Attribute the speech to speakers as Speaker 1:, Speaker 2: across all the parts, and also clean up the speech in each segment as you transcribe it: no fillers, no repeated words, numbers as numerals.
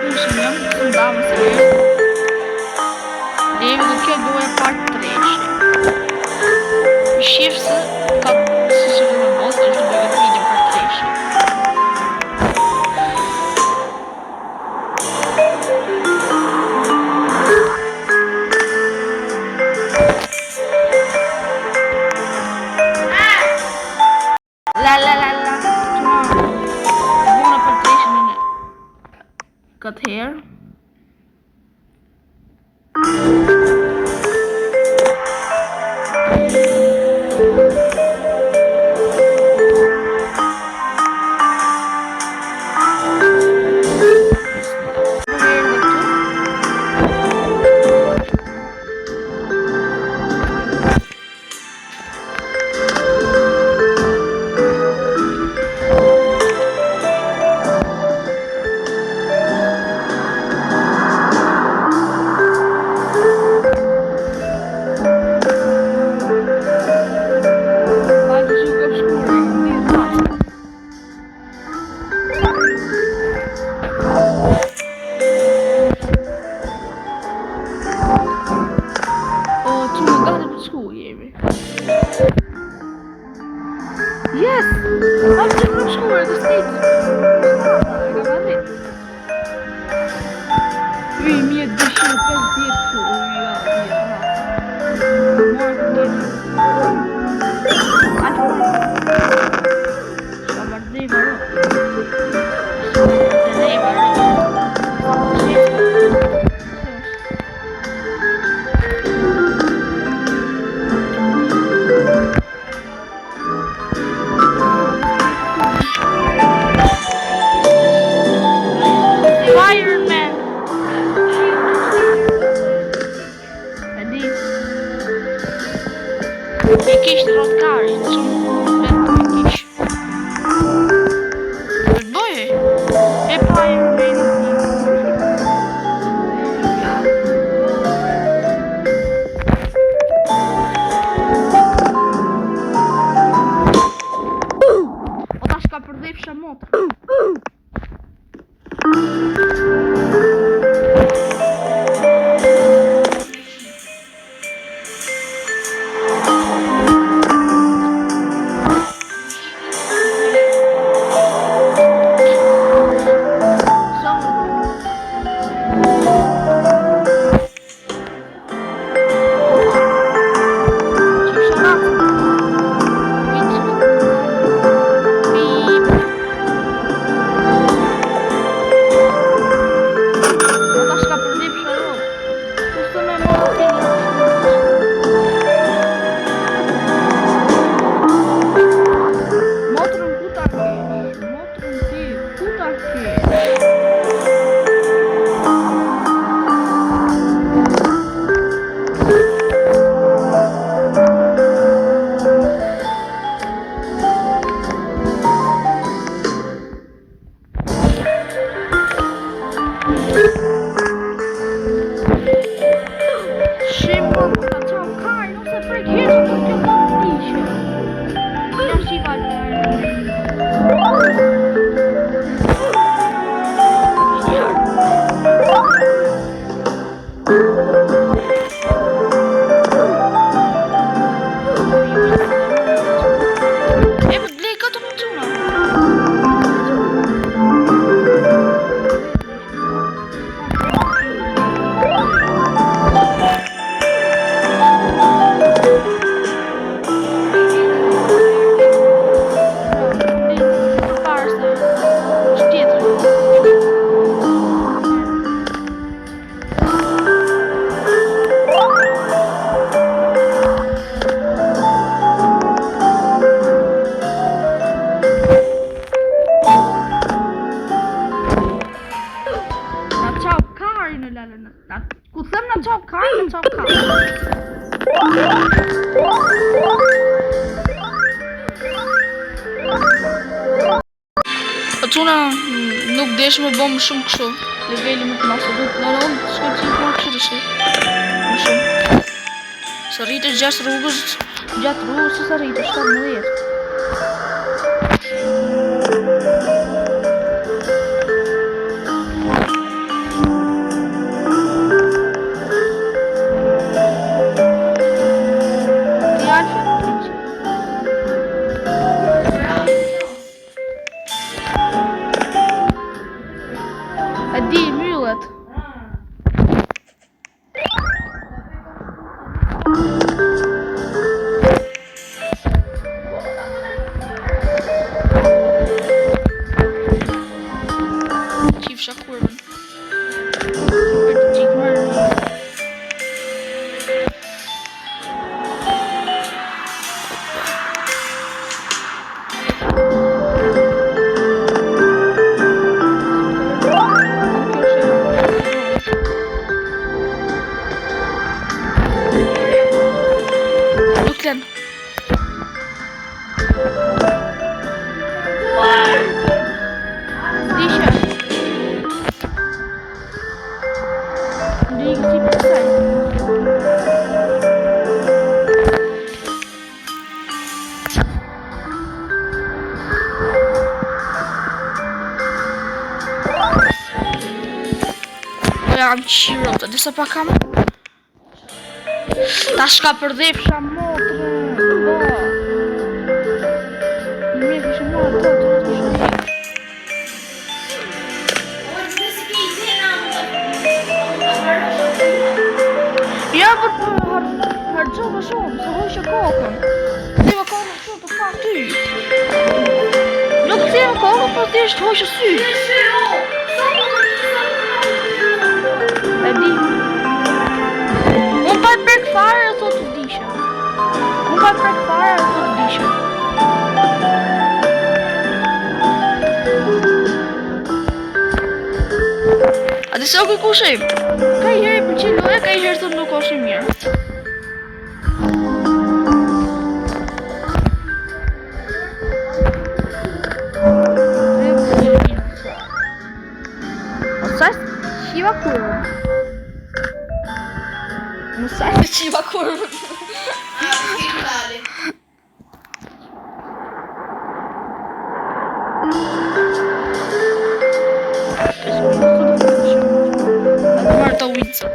Speaker 1: funksionon, së ndavë se dhe jemi duke duhe part 3. Shifë se ka si që në mos, është duhe këtë video part 3. Cut here. Yes! I'm still from school at the States. Oui, mie dëshirë pas djetë që me kishtë rotkarit, shumë vetë me kishtë. Të bëjë? E pa e më bejnë o ta shka përdejpësha motë. Ku them na çop kar, na çop kar. Atuna nuk desh më bëm shumë kështu. Leveli më të madh se duhet. Në rond shkoj ti më kështu tash. Më shumë. Sa rritesh gjatë rrugës sa rritesh 17. E di, myllet. Qifsha kurvën. Luklen. Disha. Liga si pasaj. Ja am qirot, a disa pa kam? Ta shka përdhefsha motrën, ba. Mre kishe mua të shkik. Ja, për hargjova shumë, se hojshë kokën. Thema kokën shumë të ka ty. Nuk thema kokën, për t'ishtë hojshë sy. E di. Unë pa prek fare e thot të disha. Unë pa prek fare e thot të disha. A disa ku kushim? Ka i herë për qilë e ka i herë të nuk është i mirë. Qiva kurvën. Mësaj të qiva kurvën. Marta Windsor.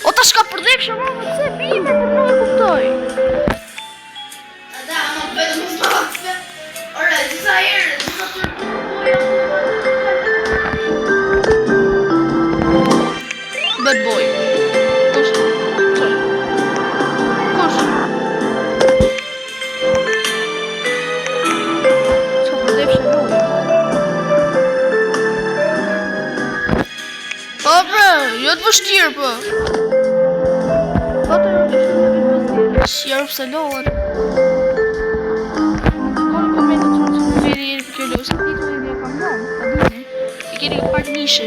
Speaker 1: O ta shka përdek shama më të se bime për nuk e kuptoj.
Speaker 2: Da, ama bëjtë më smakse. Ora, disa herë, disa të
Speaker 1: Bad boy. Kush? Qoj. Kush? Qa përdek shama. Po bre, jo të vështirë po. Po të jo që shumë në vështirë. Shjerë pëse lohen. Konë komentet që në veri jeri për kjo lo. Se titullin e kam nëmë, ta dini. E keni part nishe.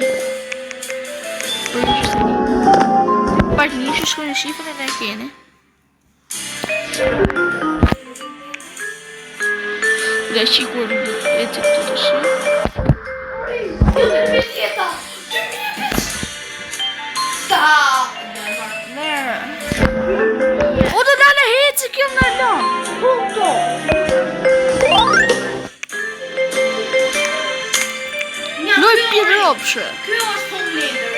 Speaker 1: Për një që se një. Part nishe shkoj në shifën e në keni. Dhe qikur në vetit të të shi. O të dala heci kjo nga lanë. Punto. Loj piropshe.
Speaker 2: Kjo është Homelander.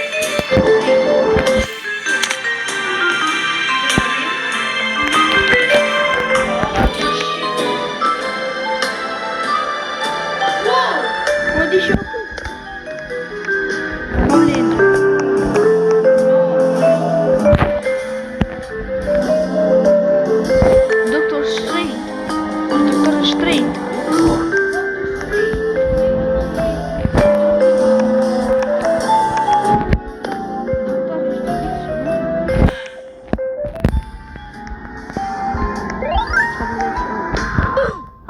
Speaker 1: Më di shoku? Homelander. Doktor Strange. Doktor Strange.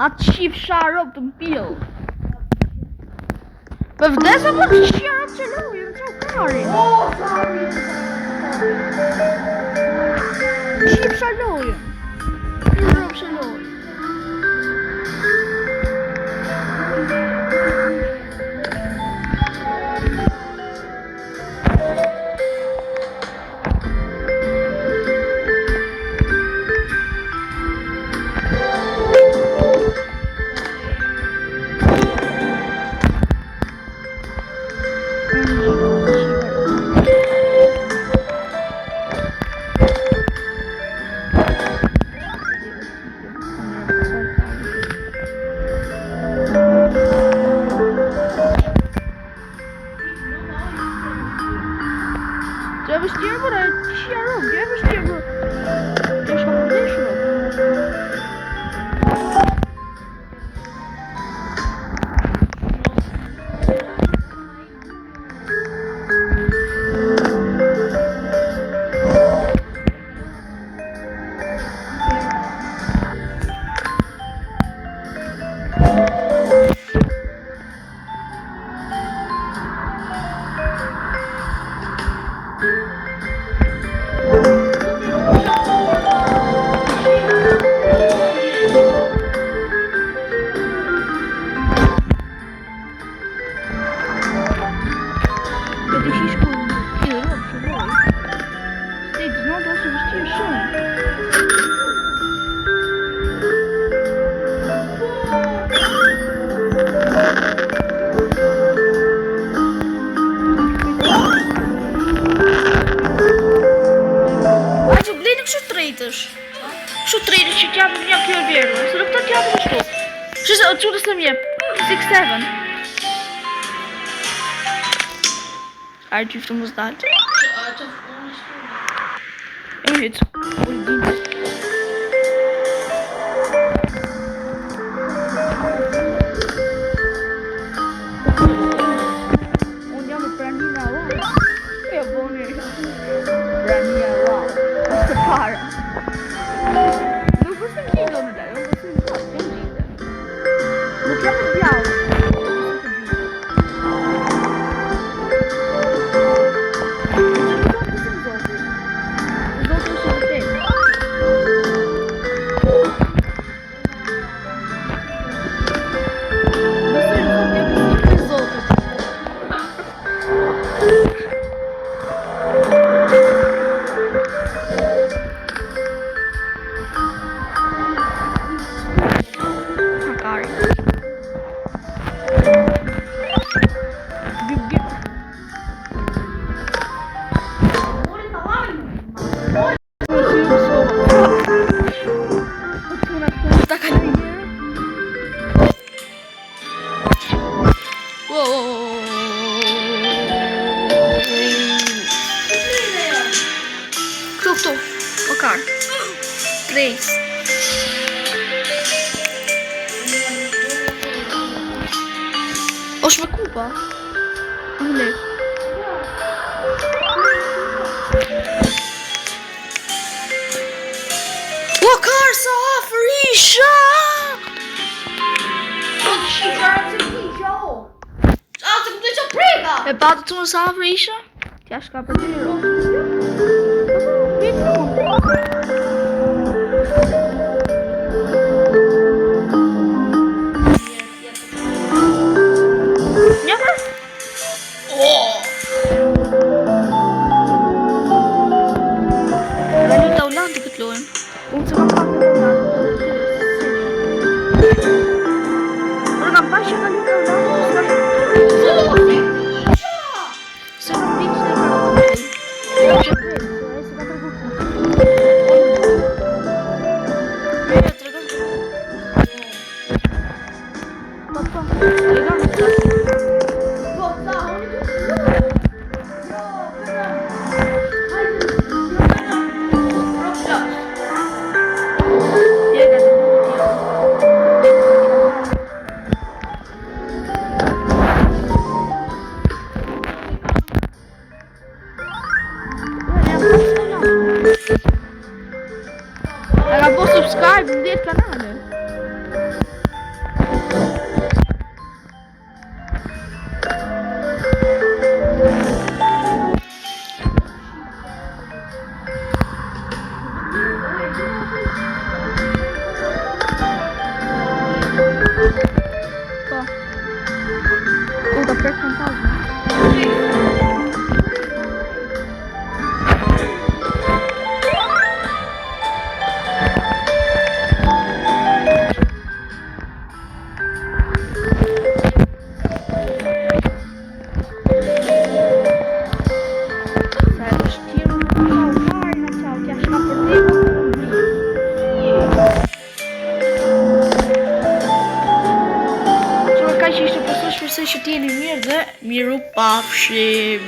Speaker 1: Atë shif sharop të mpil. Për vdesa për të sharop që lojë, në qo kari. Shif shalojë. Sharop që lojë. të shish ku ki rrot që loj. Stage në do se vështirë shumë. A që blejnë kështu trejtësh? Kështu trejtësh që t'japë një kjo vjerë, se nuk të t'japë kështu. Që se të së mjep, 6-7. Ai që fëtë më zdalë. E më hitë. Unë jam e pranina o. E boni. Pranina o. Është para. Nuk është në gjithë në dalë, nuk është në gjithë. Nuk jam e bjallë. Këtu, okar. 3. është me kupa. Më le. Okar sa afrisha! E patë të më sa afrisha? Tja shka për të një rogë. Unë se kam pak në të nërë. Por kam pak që ka një të nërë. Se kam pikë që në ka në të Era bom subscribe no desse canal, né? Ó. Tá perto de casa. Që t'jeni mirë dhe miru pafshim.